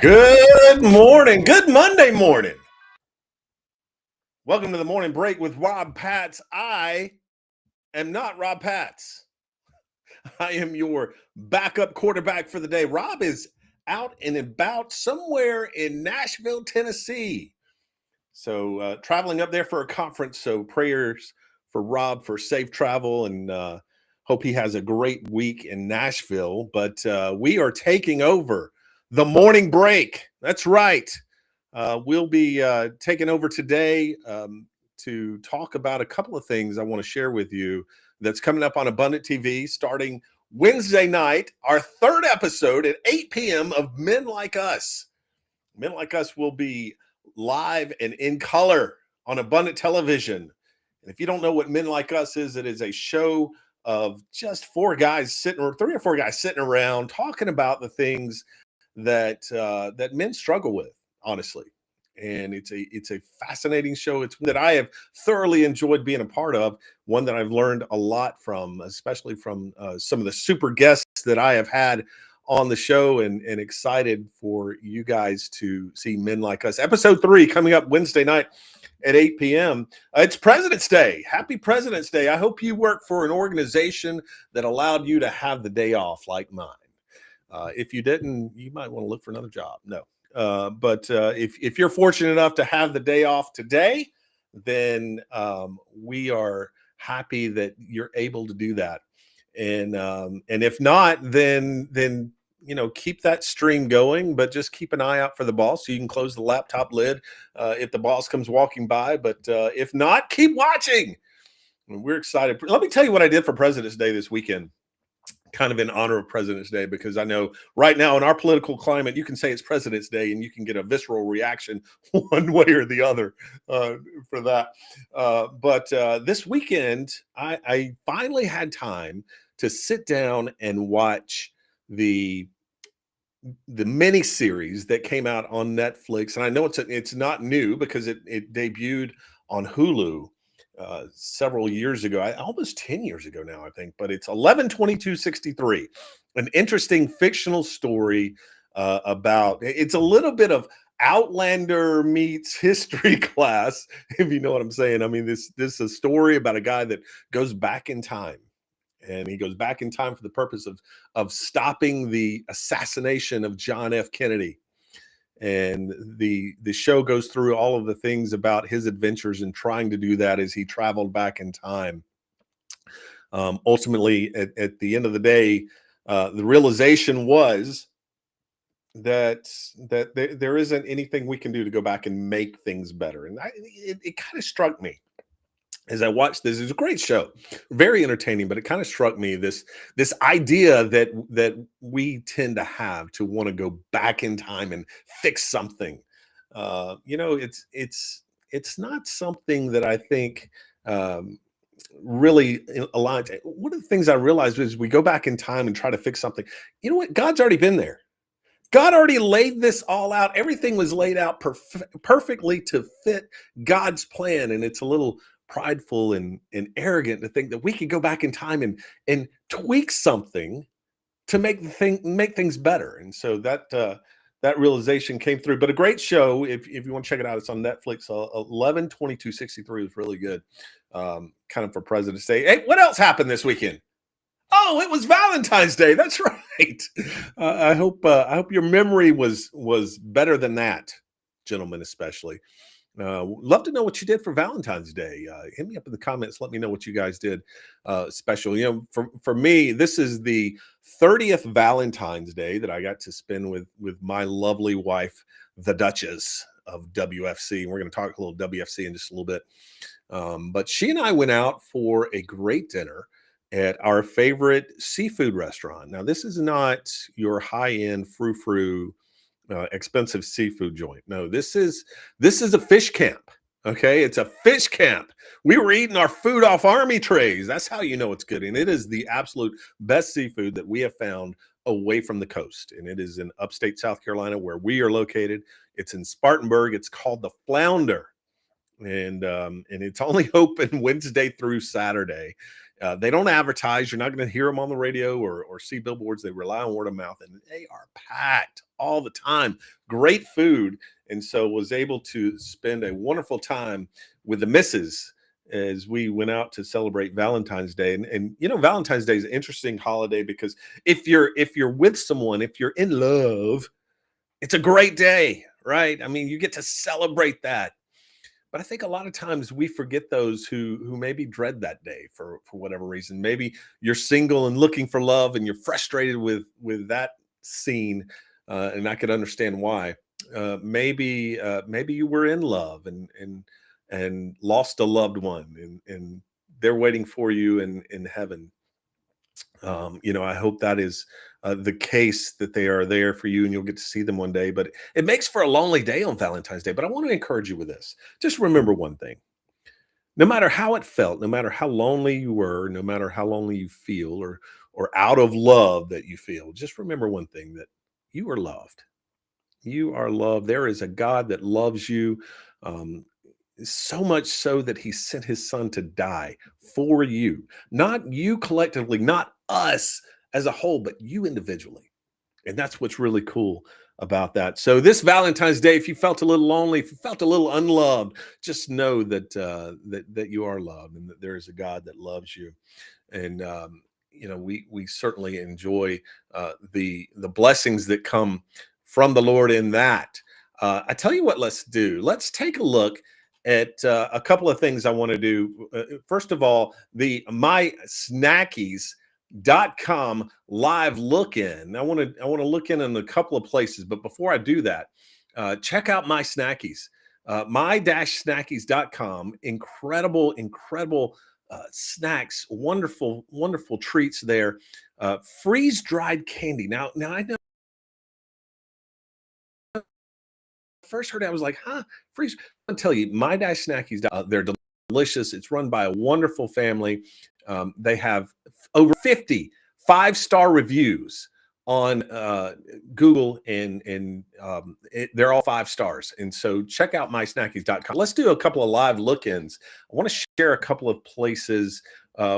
Good morning. Good Monday morning. Welcome to the morning break with Rob Patz. I am not Rob Patz. I am your backup quarterback for the day. Rob is out and about somewhere in Nashville, Tennessee. So traveling up there for a conference. So prayers for Rob for safe travel and hope he has a great week in Nashville. But we are taking over the morning break. That's right. We'll be taking over today to talk about a couple of things I want to share with you that's coming up on Abundant TV starting Wednesday night, our third episode at 8 p.m. of Men Like Us. Men Like Us will be live and in color on Abundant Television. And if you don't know what Men Like Us is, it is a show of just three or four guys sitting around talking about the things that men struggle with, honestly. And it's a fascinating show. It's one that I have thoroughly enjoyed being a part of, one that I've learned a lot from, especially from some of the super guests that I have had on the show, and excited for you guys to see Men Like Us. Episode 3 coming up Wednesday night at 8 p.m. It's President's Day. Happy President's Day. I hope you work for an organization that allowed you to have the day off like mine. If you didn't, you might want to look for another job. No. But if you're fortunate enough to have the day off today, then we are happy that you're able to do that. And if not, then keep that stream going, but just keep an eye out for the boss so you can close the laptop lid if the boss comes walking by. But if not, keep watching. We're excited. Let me tell you what I did for President's Day this weekend, kind of in honor of President's Day, because I know right now in our political climate, you can say it's President's Day and you can get a visceral reaction one way or the other for that. But this weekend, I finally had time to sit down and watch the mini series that came out on Netflix. And I know it's not new because it debuted on Hulu several years ago, almost 10 years ago now, I think, but it's 11/22/63, an interesting fictional story it's a little bit of Outlander meets history class, if you know what I'm saying. I mean, this is a story about a guy that goes back in time, and he goes back in time for the purpose of stopping the assassination of John F. Kennedy. And the show goes through all of the things about his adventures in trying to do that as he traveled back in time. Ultimately, at the end of the day, the realization was that there isn't anything we can do to go back and make things better. And it kind of struck me as I watched this. It was a great show, very entertaining, but it kind of struck me this idea that we tend to have to want to go back in time and fix something. It's not something that I think really aligns. One of the things I realized is we go back in time and try to fix something. You know what? God's already been there. God already laid this all out. Everything was laid out perfectly to fit God's plan. And it's a little prideful and arrogant to think that we could go back in time and tweak something to make things better. And so that realization came through. But a great show. If you want to check it out, it's on Netflix. 11/22/63 was really good. Kind of for President's Day. Hey, what else happened this weekend? Oh, it was Valentine's Day. That's right. I hope your memory was better than that, gentlemen, especially. Love to know what you did for Valentine's Day. Hit me up in the comments. Let me know what you guys did special. For me, this is the 30th Valentine's Day that I got to spend with my lovely wife, the Duchess of WFC. And we're going to talk a little WFC in just a little bit. But she and I went out for a great dinner at our favorite seafood restaurant. Now, this is not your high-end frou-frou expensive seafood joint. No, this is a fish camp. Okay, it's a fish camp. We were eating our food off army trays. That's how you know it's good. And it is the absolute best seafood that we have found away from the coast. And it is in upstate South Carolina, where we are located. It's in Spartanburg. It's called the Flounder. and it's only open Wednesday through Saturday. They don't advertise. You're not going to hear them on the radio or see billboards. They rely on word of mouth, and they are packed all the time. Great food, and so was able to spend a wonderful time with the missus as we went out to celebrate Valentine's Day. And you know, Valentine's Day is an interesting holiday because if you're with someone, if you're in love, it's a great day, right? I mean, you get to celebrate that. But I think a lot of times we forget those who maybe dread that day for whatever reason. Maybe you're single and looking for love, and you're frustrated with that scene, and I could understand why. Maybe you were in love and lost a loved one, and they're waiting for you in heaven. You know, I hope that is the case, that they are there for you and you'll get to see them one day. But it makes for a lonely day on Valentine's Day. But I want to encourage you with this. Just remember one thing: no matter how it felt, no matter how lonely you were, no matter how lonely you feel, or out of love that you feel, just remember one thing: that you are loved. You are loved. There is a God that loves you. Um, so much so that he sent his son to die for you, not you collectively, not us as a whole, but you individually. And that's what's really cool about that. So this Valentine's Day, if you felt a little lonely, if you felt a little unloved, just know that you are loved, and that there is a God that loves you. And you know, we certainly enjoy the blessings that come from the Lord in that. I tell you what, let's do. Let's take a look at a couple of things I want to do. First of all, the mysnackies.com live look in. I want to look in a couple of places, but before I do that, check out My Snackies. My-snackies.com. Incredible snacks, wonderful treats there. Freeze dried candy. Now I know, first heard it, I was like, huh, freeze. I'll tell you, my-snackies, they're delicious. It's run by a wonderful family. They have over 50 five-star reviews on Google, and they're all 5 stars. And so check out mysnackies.com. Let's do a couple of live look-ins. I want to share a couple of places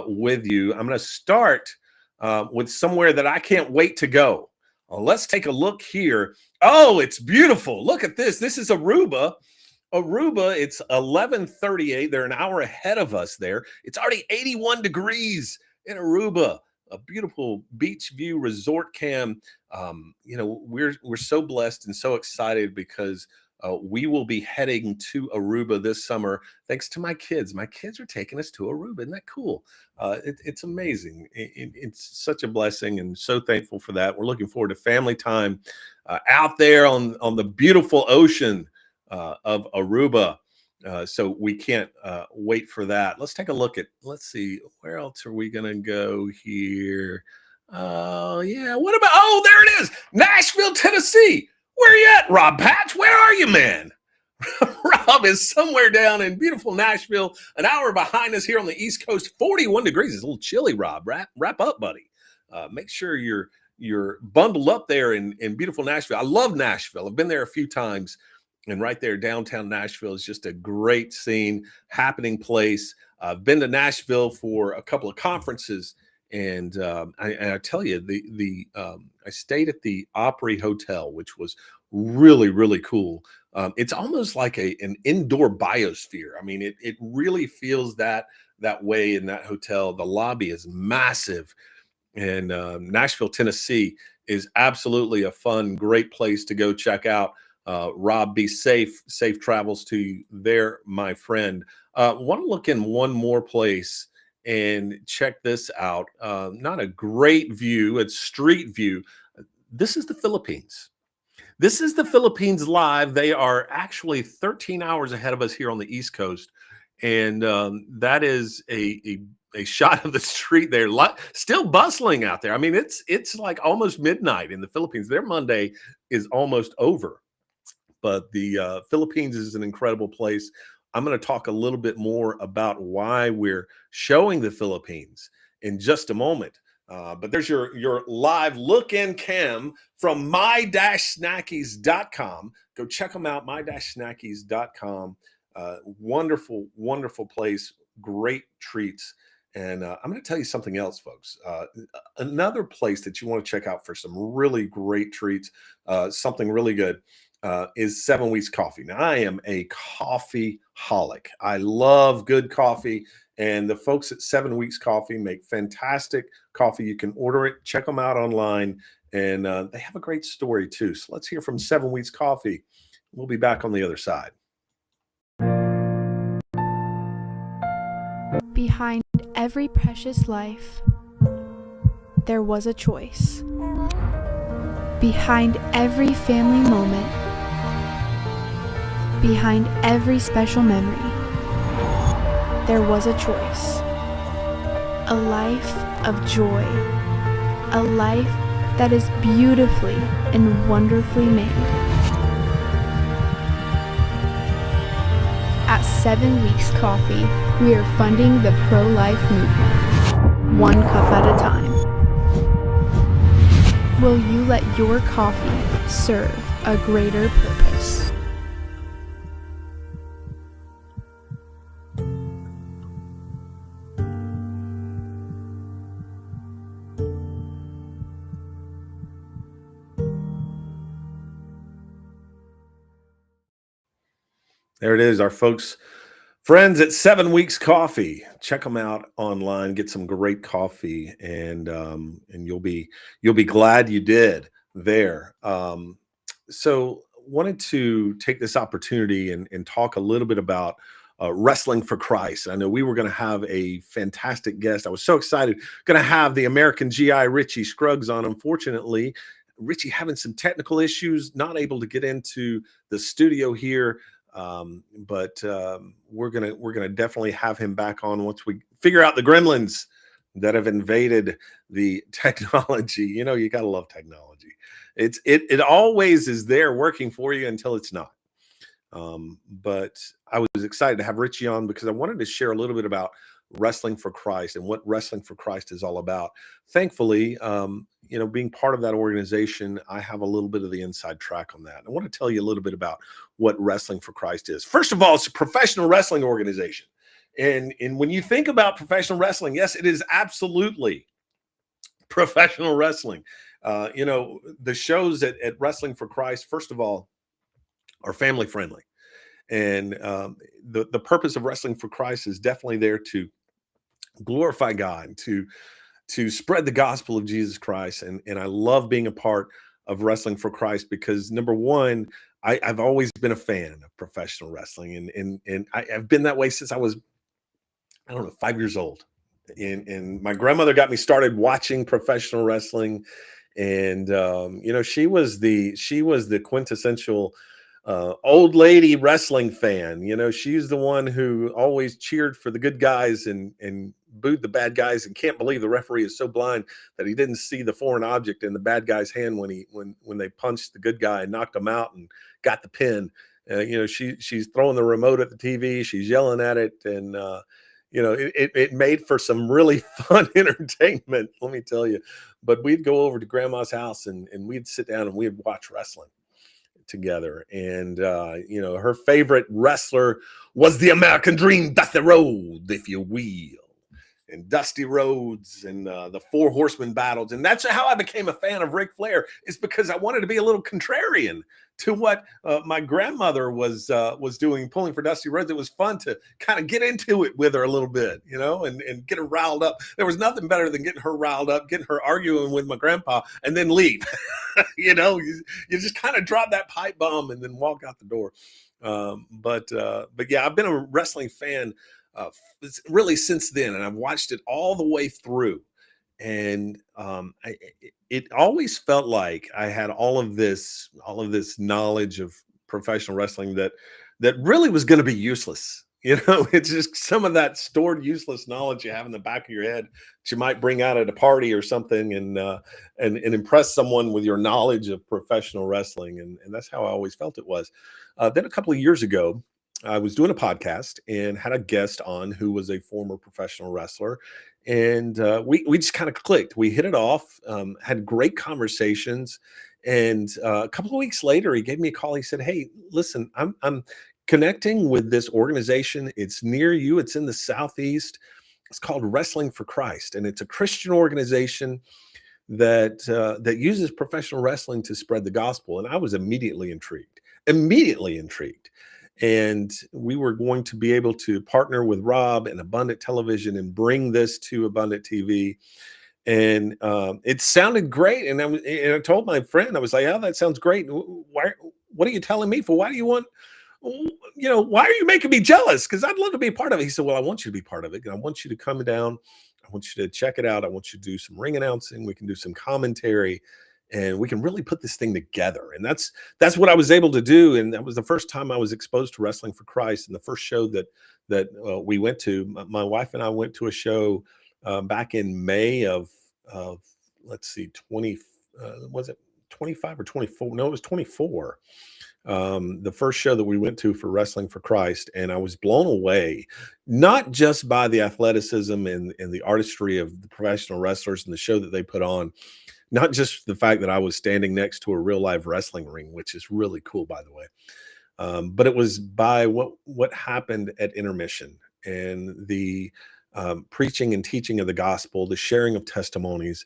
with you. I'm going to start with somewhere that I can't wait to go. Let's take a look here. Oh, it's beautiful. Look at this. This is Aruba. Aruba, it's 11:38. They're an hour ahead of us there. It's already 81 degrees in Aruba. A beautiful beach view resort cam. You know, we're so blessed and so excited because we will be heading to Aruba this summer thanks to my kids. My kids are taking us to Aruba. Isn't that cool? It's amazing. It's such a blessing, and so thankful for that. We're looking forward to family time out there on the beautiful ocean of Aruba. So we can't wait for that. Let's take a look at, let's see, where else are we going to go here? Oh, yeah. What about, oh, there it is. Nashville, Tennessee. Where you at, Rob Patz? Where are you, man? Rob is somewhere down in beautiful Nashville, an hour behind us here on the East Coast. 41 degrees. It's a little chilly, Rob. Wrap up, buddy. Make sure you're bundled up there in beautiful Nashville. I love Nashville. I've been there a few times. And right there, downtown Nashville is just a great scene, happening place. I've been to Nashville for a couple of conferences, and I tell you, I stayed at the Opry Hotel, which was really cool. It's almost like an indoor biosphere. I mean, it really feels that way in that hotel. The lobby is massive, and Nashville, Tennessee is absolutely a fun, great place to go check out. Rob, be safe travels to you there, my friend. Want to look in one more place and check this out. Not a great view, it's street view. This is the Philippines. This is the Philippines live. They are actually 13 hours ahead of us here on the East Coast. And that is a shot of the street there. Still bustling out there. I mean, it's like almost midnight in the Philippines. Their Monday is almost over. But the Philippines is an incredible place. I'm going to talk a little bit more about why we're showing the Philippines in just a moment. But there's your live look-in cam from my-snackies.com. Go check them out, my-snackies.com. Wonderful, wonderful place, great treats. And I'm going to tell you something else, folks. Another place that you want to check out for some really great treats, something really good, is 7 Weeks Coffee. Now, I am a coffee holic. I love good coffee. And the folks at 7 Weeks Coffee make fantastic coffee. You can order it, check them out online, and they have a great story too. So let's hear from 7 Weeks Coffee. We'll be back on the other side. Behind every precious life, there was a choice. Behind every family moment, behind every special memory, there was a choice. A life of joy, a life that is beautifully and wonderfully made. At 7 Weeks Coffee, we are funding the pro-life movement, one cup at a time. Will you let your coffee serve a greater purpose? There it is, our folks, friends at 7 Weeks Coffee. Check them out online. Get some great coffee, and you'll be glad you did there. So wanted to take this opportunity and talk a little bit about wrestling for Christ. I know we were going to have a fantastic guest. I was so excited. Going to have the American GI Richie Scuggs on. Unfortunately, Richie having some technical issues, not able to get into the studio here. But we're gonna definitely have him back on once we figure out the gremlins that have invaded the technology. You know, you gotta love technology. It always is there working for you until it's not. But I was excited to have Richie on because I wanted to share a little bit about Wrestling for Christ and what Wrestling for Christ is all about. Thankfully, being part of that organization, I have a little bit of the inside track on that. I want to tell you a little bit about what Wrestling for Christ is. First of all, it's a professional wrestling organization. And when you think about professional wrestling, yes, it is absolutely professional wrestling. The shows at Wrestling for Christ, first of all, are family friendly. And the purpose of Wrestling for Christ is definitely there to glorify God, to spread the gospel of Jesus Christ. And I love being a part of Wrestling for Christ because, number one, I've always been a fan of professional wrestling, and I've been that way since I was, I don't know, 5 years old. And my grandmother got me started watching professional wrestling, and she was the quintessential old lady wrestling fan. She's the one who always cheered for the good guys and booed the bad guys, and can't believe the referee is so blind that he didn't see the foreign object in the bad guy's hand when they punched the good guy and knocked him out and got the pin. She's throwing the remote at the TV, she's yelling at it, and it made for some really fun entertainment, let me tell you. But we'd go over to grandma's house and we'd sit down and we'd watch wrestling together. And her favorite wrestler was the American Dream, Dusty Rhodes, if you will. And Dusty Rhodes and the Four Horsemen battles. And that's how I became a fan of Ric Flair, is because I wanted to be a little contrarian to what my grandmother was doing, pulling for Dusty Rhodes. It was fun to kind of get into it with her a little bit, and get her riled up. There was nothing better than getting her riled up, getting her arguing with my grandpa, and then leave. you just kind of drop that pipe bomb and then walk out the door. But yeah, I've been a wrestling fan really since then, and I've watched it all the way through. And it always felt like I had all of this knowledge of professional wrestling that really was going to be useless. It's just some of that stored useless knowledge you have in the back of your head that you might bring out at a party or something, and impress someone with your knowledge of professional wrestling. And that's how I always felt it was. Then a couple of years ago, I was doing a podcast and had a guest on who was a former professional wrestler. And we just kind of clicked. We hit it off, had great conversations. And a couple of weeks later, he gave me a call. He said, "Hey, listen, I'm connecting with this organization. It's near you. It's in the Southeast. It's called Wrestling for Christ, and it's a Christian organization that uses professional wrestling to spread the gospel. And I was immediately intrigued. And we were going to be able to partner with Rob and Abundant Television and bring this to Abundant TV. And it sounded great. And I told my friend, I was like, "Oh, that sounds great. Why? What are you telling me for? Why do you want? Why are you making me jealous? Because I'd love to be a part of it." He said, "Well, I want you to be part of it. And I want you to come down. I want you to check it out. I want you to do some ring announcing. We can do some commentary, and we can really put this thing together." And that's what I was able to do. And that was the first time I was exposed to Wrestling for Christ. And the first show that we went to, my wife and I went to a show back in May of let's see, 20 was it 25 or 24? No, it was 24. The first show that we went to for Wrestling for Christ, and I was blown away, not just by the athleticism and the artistry of the professional wrestlers and the show that they put on, not just the fact that I was standing next to a real live wrestling ring, which is really cool, by the way, but it was by what happened at intermission and the preaching and teaching of the gospel, the sharing of testimonies.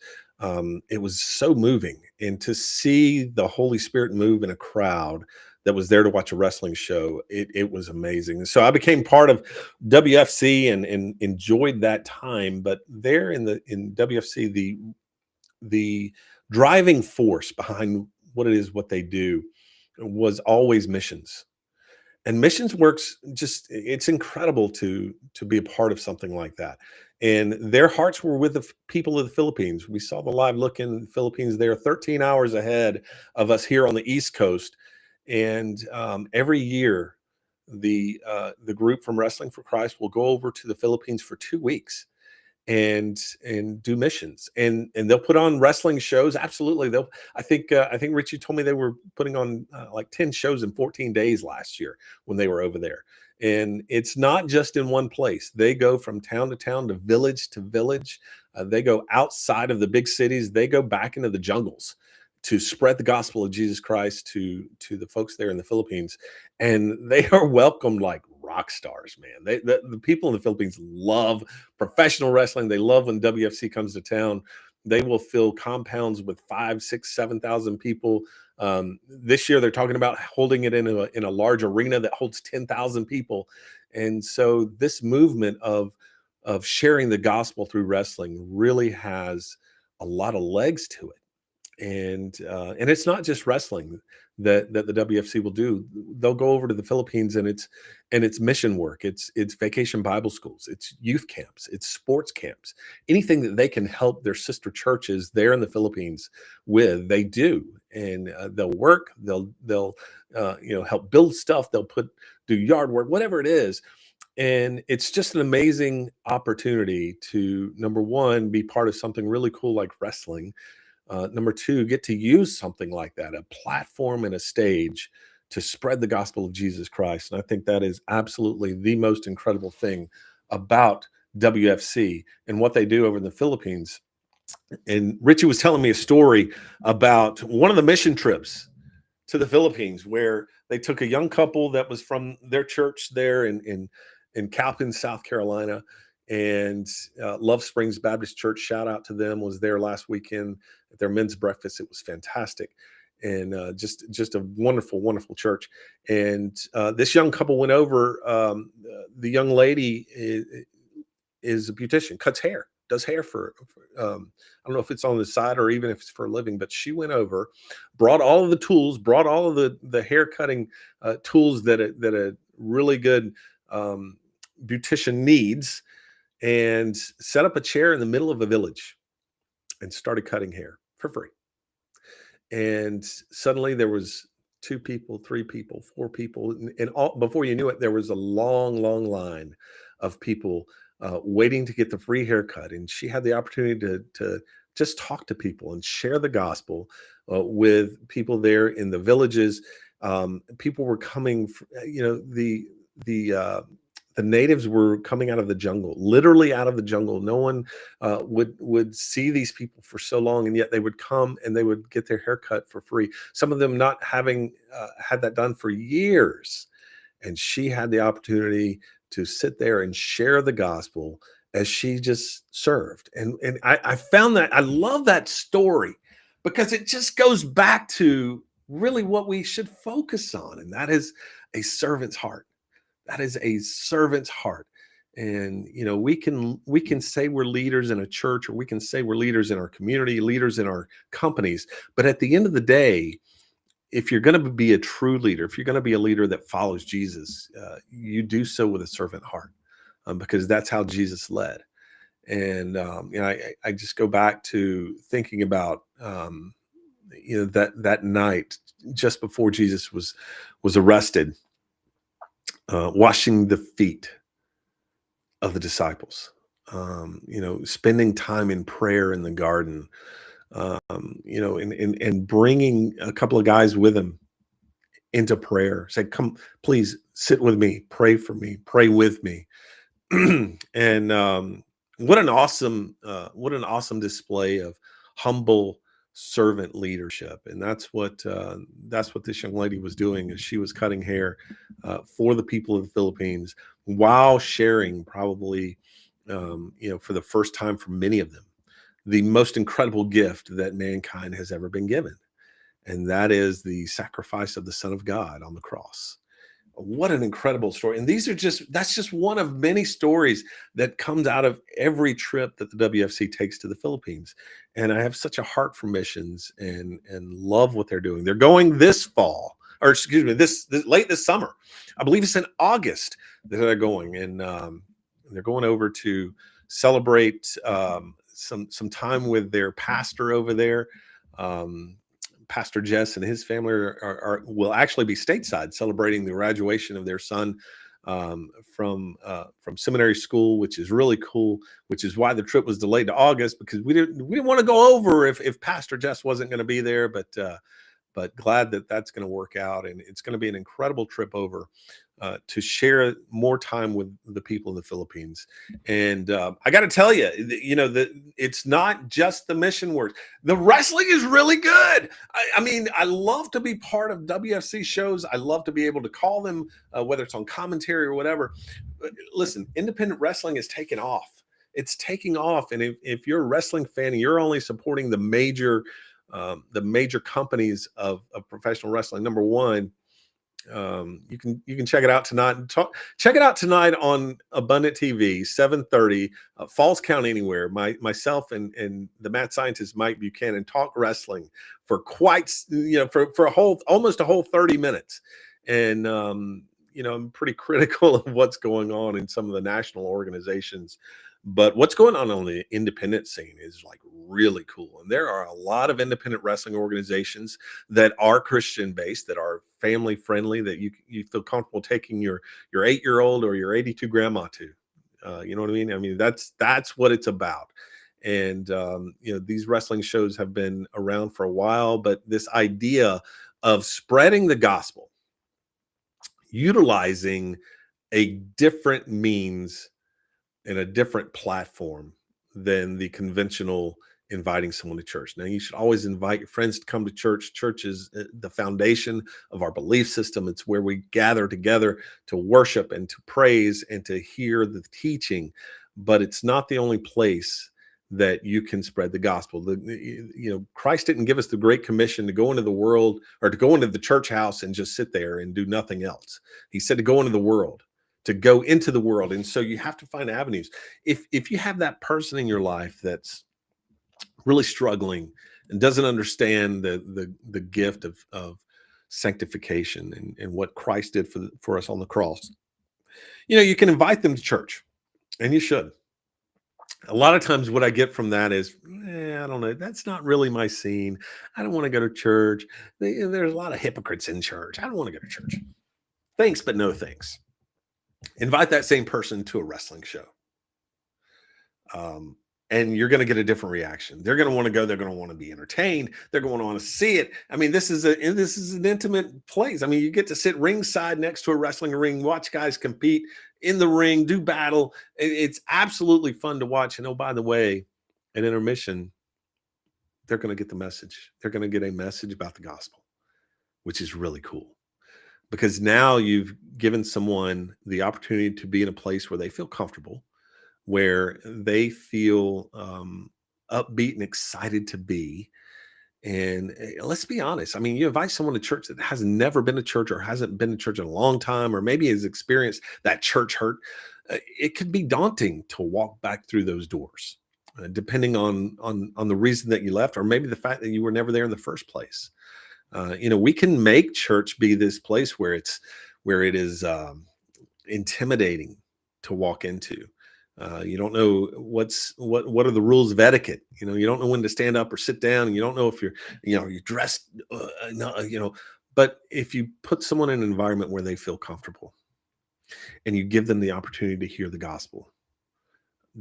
It was so moving, and to see the Holy Spirit move in a crowd that was there to watch a wrestling show, it was amazing. So I became part of WFC and enjoyed that time. But there in WFC, the driving force behind what they do was always missions. And missions works, just it's incredible to be a part of something like that. And their hearts were with the people of the Philippines. We saw the live look in the Philippines. They're 13 hours ahead of us here on the East Coast. And every year, the group from Wrestling for Christ will go over to the Philippines for 2 weeks and do missions, and they'll put on wrestling shows. Absolutely. I think Richie told me they were putting on like 10 shows in 14 days last year when they were over there. And it's not just in one place. They go from town to town, to village. They go outside of the big cities. They go back into the jungles to spread the gospel of Jesus Christ to the folks there in the Philippines. And they are welcomed like rock stars, man. The people in the Philippines love professional wrestling. They love when WFC comes to town. They will fill compounds with 5, 6, 7,000 people. This year they're talking about holding it in a large arena that holds 10,000 people. And so this movement of sharing the gospel through wrestling really has a lot of legs to it. And it's not just wrestling that the WFC will do. They'll go over to the Philippines, and it's mission work. It's vacation Bible schools. It's youth camps. It's sports camps. Anything that they can help their sister churches there in the Philippines with, they do. And they'll work. They'll help build stuff. They'll do yard work, whatever it is. And it's just an amazing opportunity to, number one, be part of something really cool like wrestling. Number two, get to use something like that, a platform and a stage to spread the gospel of Jesus Christ. And I think that is absolutely the most incredible thing about WFC and what they do over in the Philippines. And Richie was telling me a story about one of the mission trips to the Philippines, where they took a young couple that was from their church there in Calpin, South Carolina. And Love Springs Baptist Church, shout out to them, was there last weekend at their men's breakfast. It was fantastic, and just a wonderful, wonderful church. And this young couple went over. The young lady is a beautician, cuts hair, does hair for I don't know if it's on the side or even if it's for a living, but she went over, brought all of the tools, brought all of the hair cutting tools that a really good beautician needs, and set up a chair in the middle of a village and started cutting hair for free. And suddenly there was 2 people, 3 people, 4 people, and all, before you knew it, there was a long, long line of people waiting to get the free haircut. And she had the opportunity to just talk to people and share the gospel with people there in the villages. People were coming, the natives were coming out of the jungle, literally out of the jungle. No one would see these people for so long, and yet they would come and they would get their hair cut for free. Some of them not having had that done for years. and she had the opportunity to sit there and share the gospel as she just served. And I found that I love that story because it just goes back to really what we should focus on, and that is a servant's heart. That is a servant's heart. And we can say we're leaders in a church, or we can say we're leaders in our community, leaders in our companies, but at the end of the day, if you're going to be a true leader, if you're going to be a leader that follows Jesus, you do so with a servant heart, because that's how Jesus led. And I just go back to thinking about that night just before Jesus was arrested, washing the feet of the disciples, spending time in prayer in the garden, and bringing a couple of guys with him into prayer. Say, come, please sit with me, pray for me, pray with me. And what an awesome display of humble servant leadership. And that's what this young lady was doing, is she was cutting hair for the people of the Philippines, while sharing, probably for the first time for many of them, the most incredible gift that mankind has ever been given, and that is the sacrifice of the Son of God on the cross. What an incredible story. And that's just one of many stories that comes out of every trip that the WFC takes to the Philippines. And I have such a heart for missions, and love what they're doing. They're going this fall, or excuse me, this late this summer. I believe it's in August that they're going, and they're going over to celebrate some time with their pastor over there. Pastor Jess and his family will actually be stateside, celebrating the graduation of their son from seminary school, which is really cool. Which is why the trip was delayed to August, because we didn't want to go over if Pastor Jess wasn't going to be there. But glad that that's going to work out, and it's going to be an incredible trip over to share more time with the people in the Philippines. And I got to tell you, that it's not just the mission work. The wrestling is really good. I mean, I love to be part of WFC shows. I love to be able to call them, whether it's on commentary or whatever. But listen, independent wrestling is taking off. It's taking off. And if you're a wrestling fan and you're only supporting the major companies of professional wrestling, number one, you can check it out tonight. Check it out tonight on Abundant TV, 7:30, Falls Count Anywhere. Myself and the mad scientist Mike Buchanan talk wrestling for almost a whole 30 minutes. And I'm pretty critical of what's going on in some of the national organizations, but what's going on the independent scene is like really cool. And there are a lot of independent wrestling organizations that are Christian based, that are family friendly, that you feel comfortable taking your 8-year-old or your 82 grandma to. You know what I mean? I mean, that's what it's about. And these wrestling shows have been around for a while, but this idea of spreading the gospel, utilizing a different means and a different platform than the conventional inviting someone to church. Now, you should always invite your friends to come to church. Church is the foundation of our belief system. It's where we gather together to worship and to praise and to hear the teaching. But it's not the only place that you can spread the gospel. Christ didn't give us the Great Commission to go into the world, or to go into the church house and just sit there and do nothing else. He said to go into the world, to go into the world. And so you have to find avenues. If you have that person in your life that's really struggling and doesn't understand the gift of sanctification and what Christ did for us on the cross, you can invite them to church, and you should. A lot of times what I get from that is, I don't know, that's not really my scene. I don't want to go to church. There's a lot of hypocrites in church. I don't want to go to church. Thanks, but no thanks. Invite that same person to a wrestling show. And you're going to get a different reaction. They're going to want to go. They're going to want to be entertained. They're going to want to see it. I mean, this is an intimate place. I mean, you get to sit ringside next to a wrestling ring, watch guys compete in the ring, do battle. It's absolutely fun to watch. And oh, by the way, at intermission, they're going to get the message. They're going to get a message about the gospel, which is really cool. because now you've given someone the opportunity to be in a place where they feel comfortable, where they feel upbeat and excited to be. And let's be honest. I mean, you invite someone to church that has never been to church or hasn't been to church in a long time, or maybe has experienced that church hurt. It could be daunting to walk back through those doors, depending on the reason that you left, or maybe the fact that you were never there in the first place. We can make church be this place where it is intimidating to walk into. You don't know what are the rules of etiquette. You don't know when to stand up or sit down, and you don't know if you're dressed. But if you put someone in an environment where they feel comfortable, and you give them the opportunity to hear the gospel,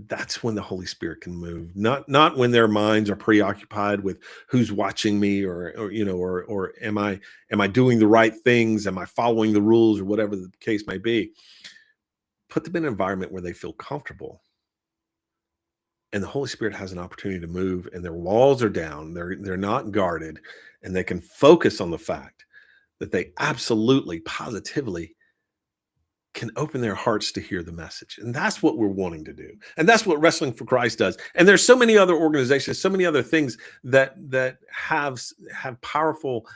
that's when the Holy Spirit can move. Not when their minds are preoccupied with who's watching me, or am I doing the right things? Am I following the rules, or whatever the case may be? Put them in an environment where they feel comfortable, and the Holy Spirit has an opportunity to move, and their walls are down. They're not guarded, and they can focus on the fact that they absolutely, positively can open their hearts to hear the message. And that's what we're wanting to do. And that's what Wrestling for Christ does. And there's so many other organizations, so many other things that have powerful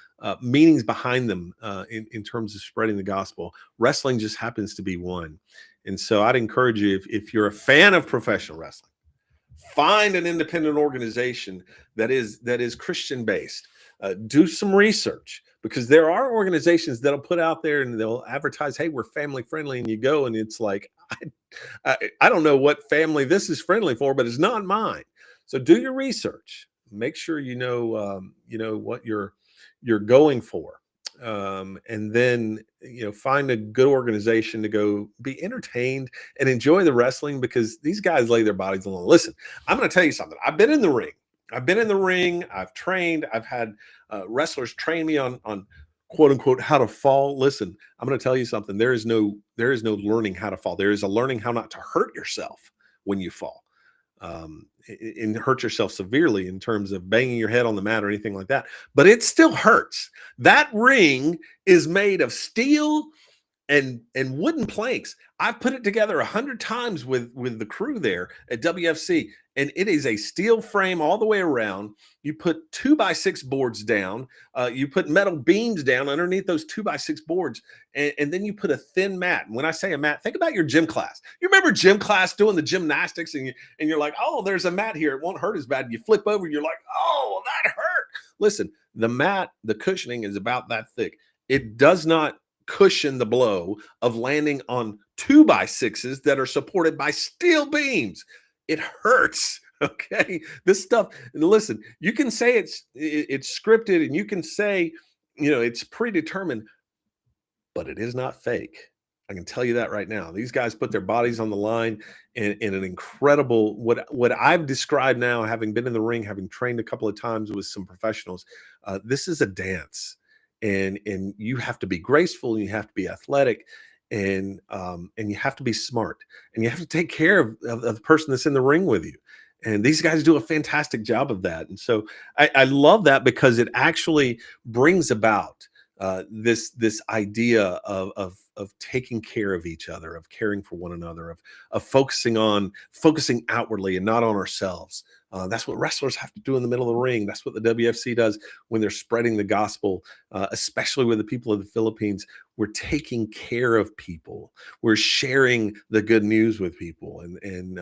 meanings behind them in terms of spreading the gospel. Wrestling just happens to be one. And so I'd encourage you, if you're a fan of professional wrestling, find an independent organization that is Christian based. Do some research, because there are organizations that'll put out there and they'll advertise, hey, we're family friendly, and you go and it's like, I don't know what family this is friendly for, but it's not mine. So do your research. Make sure you know what you're going for. And then find a good organization to go be entertained and enjoy the wrestling, because these guys lay their bodies on the line. Listen, I'm going to tell you something. I've been in the ring. I've trained. I've had wrestlers train me on quote unquote how to fall. Listen, I'm going to tell you something. There is no learning how to fall. There is a learning how not to hurt yourself when you fall. And hurt yourself severely in terms of banging your head on the mat or anything like that. But it still hurts. That ring is made of steel and wooden planks. I've put it together 100 times with the crew there at WFC, and it is a steel frame all the way around. You put 2x6 boards down. You put metal beams down underneath those 2x6 boards, and then you put a thin mat. And when I say a mat, think about your gym class. You remember gym class doing the gymnastics, and you're like, oh, there's a mat here. It won't hurt as bad. You flip over, you're like, oh, that hurt. Listen, the mat, the cushioning is about that thick. It does not cushion the blow of landing on 2x6s that are supported by steel beams. It hurts. Okay, this stuff. And listen, you can say it's scripted, and you can say it's predetermined, but it is not fake. I can tell you that right now. These guys put their bodies on the line in an incredible, what I've described now, having been in the ring, having trained a couple of times with some professionals. This is a dance. And you have to be graceful, and you have to be athletic, and you have to be smart, and you have to take care of the person that's in the ring with you. And these guys do a fantastic job of that. And so I love that, because it actually brings about this idea of taking care of each other, of caring for one another, of focusing outwardly and not on ourselves. That's what wrestlers have to do in the middle of the ring. That's what the WFC does when they're spreading the gospel, especially with the people of the Philippines. We're taking care of people. We're sharing the good news with people, and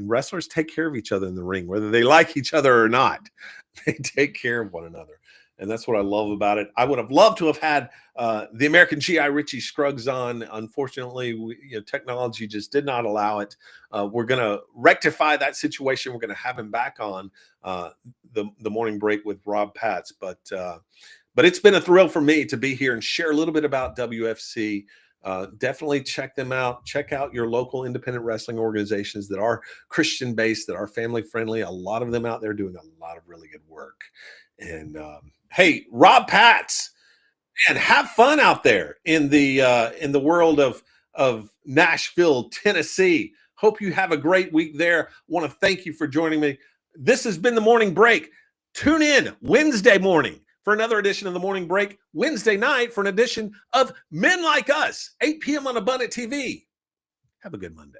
wrestlers take care of each other in the ring, whether they like each other or not. They take care of one another. And that's what I love about it. I would have loved to have had the American GI Richie Scuggs on. Unfortunately, technology just did not allow it. We're going to rectify that situation. We're going to have him back on the morning break with Rob Patz. But it's been a thrill for me to be here and share a little bit about WFC. Definitely check them out. Check out your local independent wrestling organizations that are Christian based, that are family friendly. A lot of them out there doing a lot of really good work. And hey, Rob Patz, and have fun out there in the world of Nashville, Tennessee. Hope you have a great week there. Want to thank you for joining me. This has been the Morning Break. Tune in Wednesday morning for another edition of The Morning Break, Wednesday night for an edition of Men Like Us, 8 p.m. on Abundant TV. Have a good Monday.